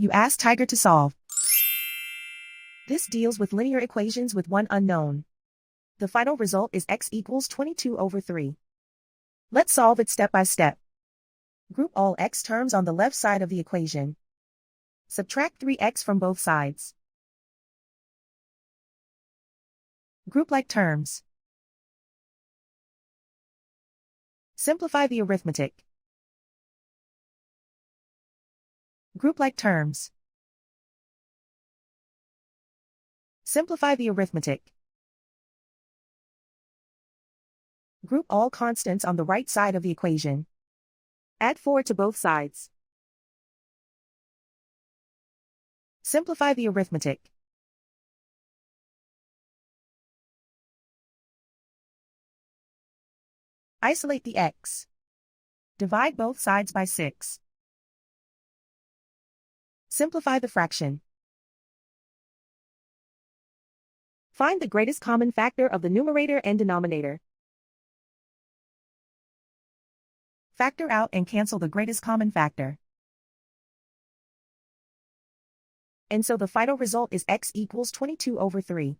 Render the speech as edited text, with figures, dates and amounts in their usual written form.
You ask Tiger to solve. This deals with linear equations with one unknown. The final result is x equals 22/3. Let's solve it step by step. Group all x terms on the left side of the equation. Subtract 3x from both sides. Group like terms. Simplify the arithmetic. Group like terms. Simplify the arithmetic. Group all constants on the right side of the equation. Add 4 to both sides. Simplify the arithmetic. Isolate the x. Divide both sides by 6. Simplify the fraction. Find the greatest common factor of the numerator and denominator. Factor out and cancel the greatest common factor. And so the final result is x equals 22/3.